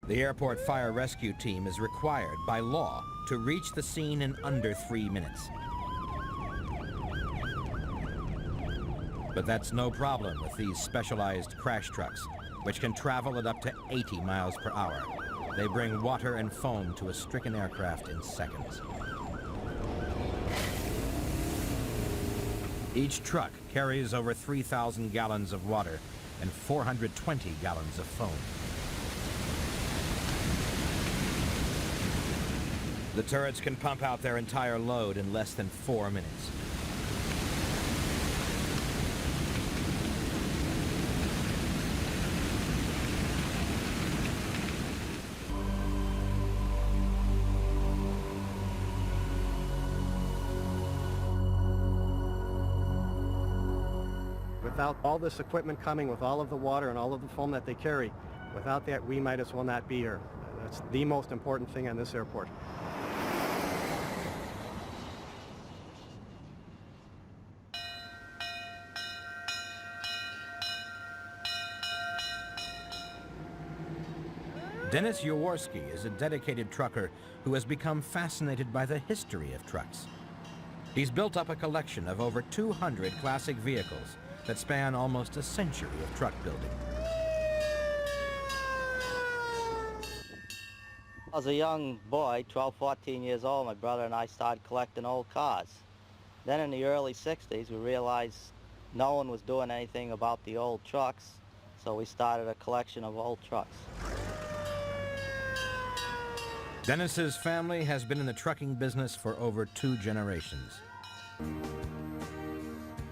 The airport fire rescue team is required by law to reach the scene in under 3 minutes. But that's no problem with these specialized crash trucks, which can travel at up to 80 miles per hour. They bring water and foam to a stricken aircraft in seconds. Each truck carries over 3,000 gallons of water and 420 gallons of foam. The turrets can pump out their entire load in less than 4 minutes. Without all this equipment coming, with all of the water and all of the foam that they carry, without that, we might as well not be here. That's the most important thing on this airport. Dennis Yaworsky is a dedicated trucker who has become fascinated by the history of trucks. He's built up a collection of over 200 classic vehicles that span almost a century of truck building. As a young boy, 12, 14 years old, my brother and I started collecting old cars. Then in the early 60s, we realized no one was doing anything about the old trucks, so we started a collection of old trucks. Dennis's family has been in the trucking business for over 2 generations.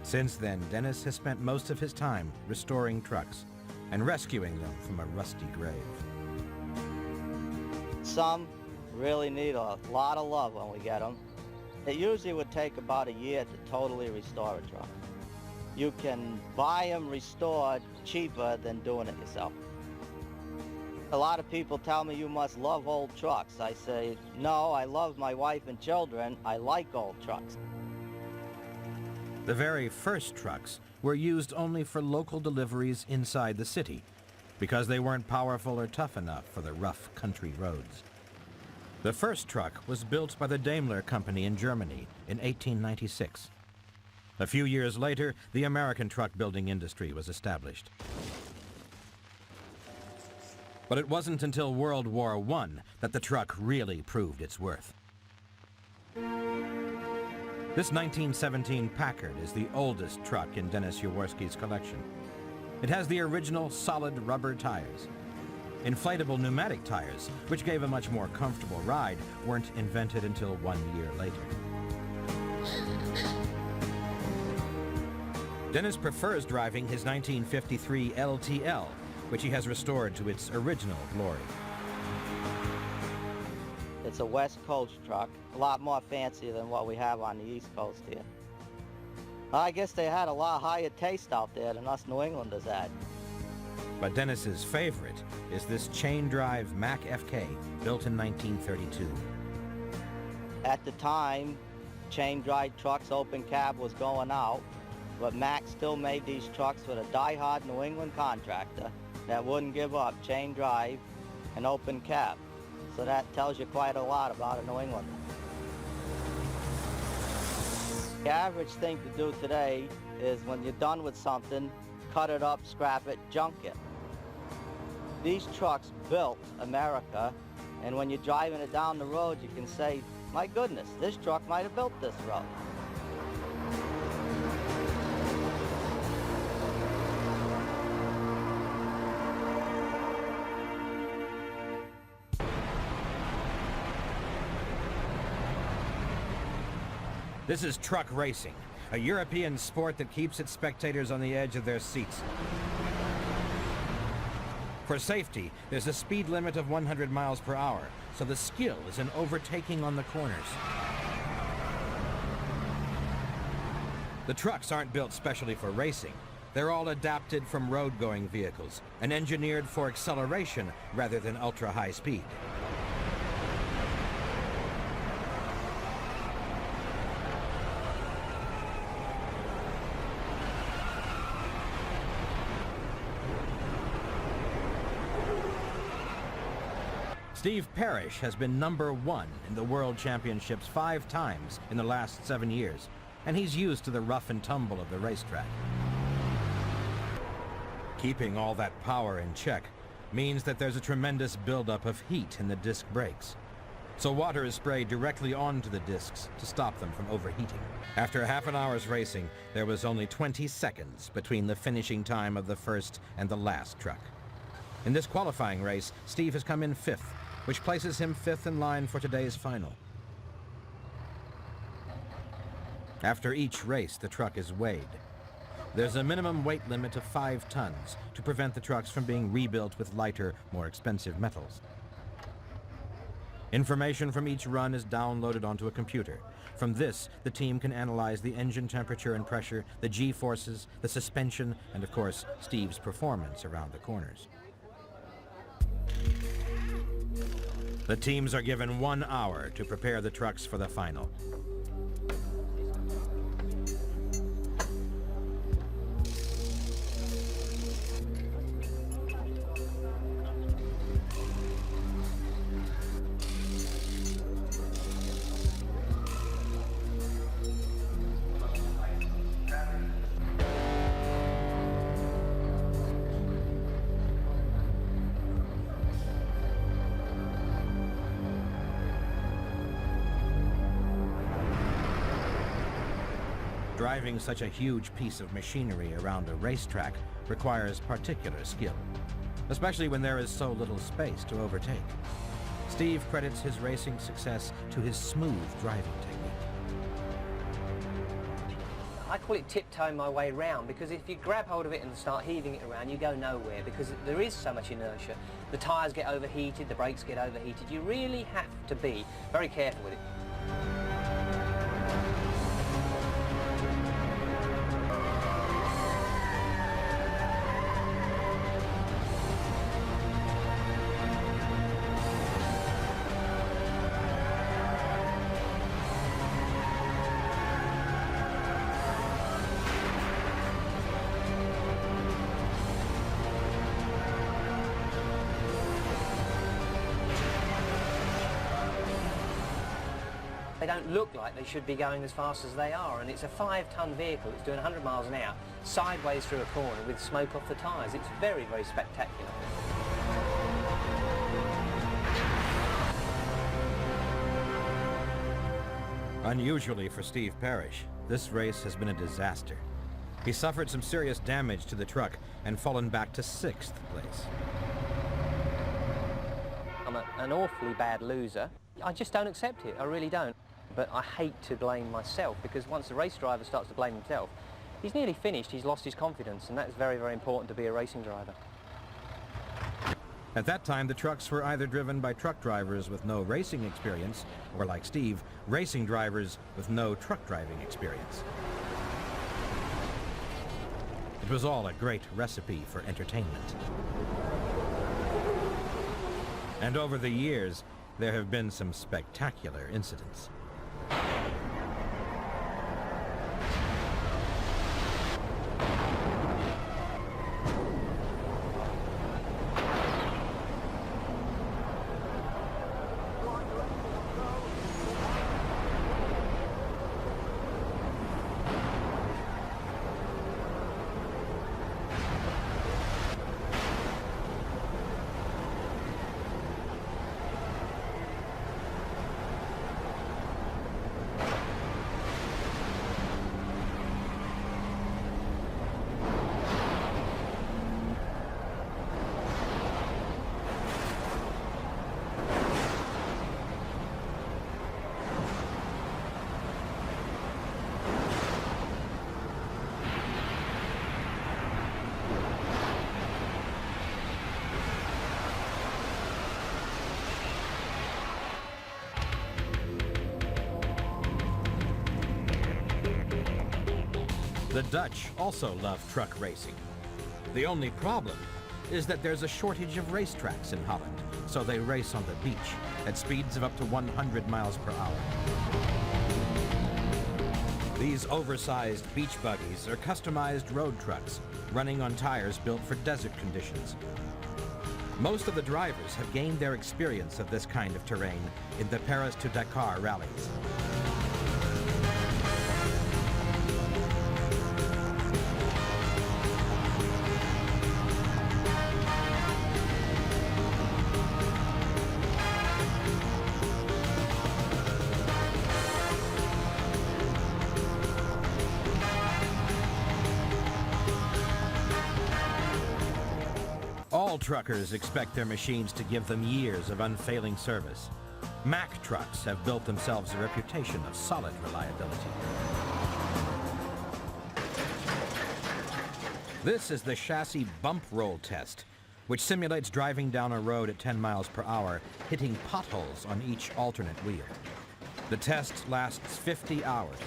Since then, Dennis has spent most of his time restoring trucks and rescuing them from a rusty grave. Some really need a lot of love when we get them. It usually would take about a year to totally restore a truck. You can buy them restored cheaper than doing it yourself. A lot of people tell me you must love old trucks. I say, no, I love my wife and children. I like old trucks. The very first trucks were used only for local deliveries inside the city because they weren't powerful or tough enough for the rough country roads. The first truck was built by the Daimler Company in Germany in 1896. A few years later, the American truck building industry was established. But it wasn't until World War I that the truck really proved its worth. This 1917 Packard is the oldest truck in Dennis Yaworsky's collection. It has the original solid rubber tires. Inflatable pneumatic tires, which gave a much more comfortable ride, weren't invented until 1 year later. Dennis prefers driving his 1953 LTL, which he has restored to its original glory. It's a West Coast truck, a lot more fancy than what we have on the East Coast here. I guess they had a lot higher taste out there than us New Englanders had. But Dennis's favorite is this chain-drive Mack FK, built in 1932. At the time, chain-drive trucks, open cab was going out, but Mack still made these trucks for the die-hard New England contractor that wouldn't give up chain drive and open cab. So that tells you quite a lot about a New Englander. The average thing to do today is when you're done with something, cut it up, scrap it, junk it. These trucks built America, and when you're driving it down the road, you can say, my goodness, this truck might have built this road. This is truck racing, a European sport that keeps its spectators on the edge of their seats. For safety, there's a speed limit of 100 miles per hour, so the skill is in overtaking on the corners. The trucks aren't built specially for racing. They're all adapted from road-going vehicles and engineered for acceleration rather than ultra-high speed. Steve Parrish has been #1 in the World Championships 5 times in the last 7 years, and he's used to the rough and tumble of the racetrack. Keeping all that power in check means that there's a tremendous buildup of heat in the disc brakes. So water is sprayed directly onto the discs to stop them from overheating. After half an hour's racing, there was only 20 seconds between the finishing time of the first and the last truck. In this qualifying race, Steve has come in 5th, which places him 5th in line for today's final. After each race, the truck is weighed. There's a minimum weight limit of 5 tons to prevent the trucks from being rebuilt with lighter, more expensive metals. Information from each run is downloaded onto a computer. From this, the team can analyze the engine temperature and pressure, the G-forces, the suspension, and of course, Steve's performance around the corners. The teams are given 1 hour to prepare the trucks for the final. Driving such a huge piece of machinery around a racetrack requires particular skill, especially when there is so little space to overtake. Steve credits his racing success to his smooth driving technique. I call it tiptoeing my way around, because if you grab hold of it and start heaving it around, you go nowhere, because there is so much inertia. The tyres get overheated, the brakes get overheated. You really have to be very careful with it. They don't look like they should be going as fast as they are, and it's a 5-ton vehicle. It's doing 100 miles an hour sideways through a corner with smoke off the tyres. It's very, very spectacular. Unusually for Steve Parrish, this race has been a disaster. He suffered some serious damage to the truck and fallen back to 6th place. I'm an awfully bad loser. I just don't accept it, I really don't. But I hate to blame myself, because once the race driver starts to blame himself, he's nearly finished, he's lost his confidence, and that's very, very important to be a racing driver. At that time, the trucks were either driven by truck drivers with no racing experience, or like Steve, racing drivers with no truck driving experience. It was all a great recipe for entertainment. And over the years, there have been some spectacular incidents. The Dutch also love truck racing. The only problem is that there's a shortage of racetracks in Holland, so they race on the beach at speeds of up to 100 miles per hour. These oversized beach buggies are customized road trucks running on tires built for desert conditions. Most of the drivers have gained their experience of this kind of terrain in the Paris to Dakar rallies. All truckers expect their machines to give them years of unfailing service. Mack trucks have built themselves a reputation of solid reliability. This is the chassis bump roll test, which simulates driving down a road at 10 miles per hour, hitting potholes on each alternate wheel. The test lasts 50 hours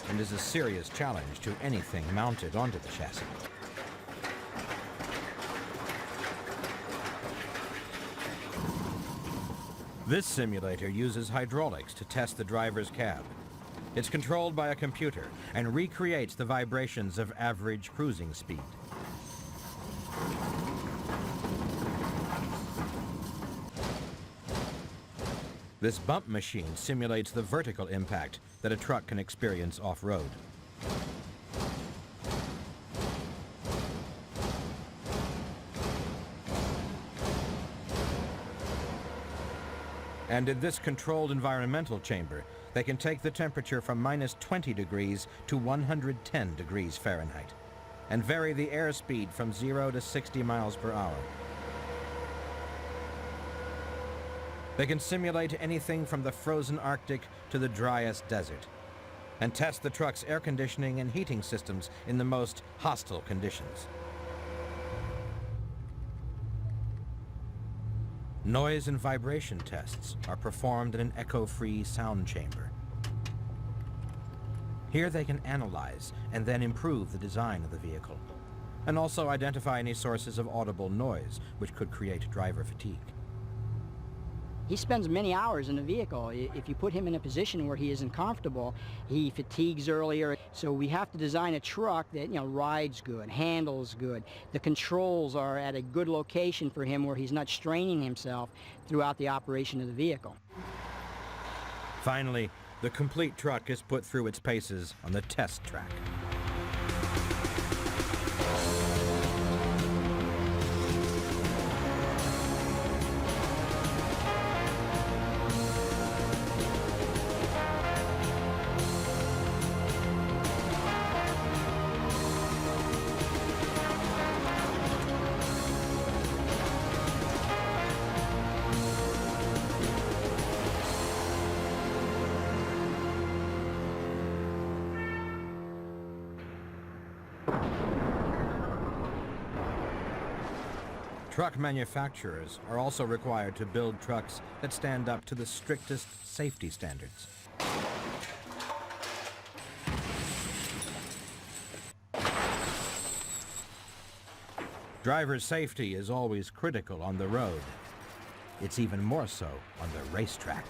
and is a serious challenge to anything mounted onto the chassis. This simulator uses hydraulics to test the driver's cab. It's controlled by a computer and recreates the vibrations of average cruising speed. This bump machine simulates the vertical impact that a truck can experience off-road. And in this controlled environmental chamber, they can take the temperature from minus 20 degrees to 110 degrees Fahrenheit, and vary the airspeed from 0 to 60 miles per hour. They can simulate anything from the frozen Arctic to the driest desert, and test the truck's air conditioning and heating systems in the most hostile conditions. Noise and vibration tests are performed in an echo-free sound chamber. Here they can analyze and then improve the design of the vehicle, and also identify any sources of audible noise which could create driver fatigue. He spends many hours in the vehicle. If you put him in a position where he isn't comfortable, he fatigues earlier. So we have to design a truck that, rides good, handles good. The controls are at a good location for him where he's not straining himself throughout the operation of the vehicle. Finally, the complete truck is put through its paces on the test track. Truck manufacturers are also required to build trucks that stand up to the strictest safety standards. Driver safety is always critical on the road. It's even more so on the racetrack.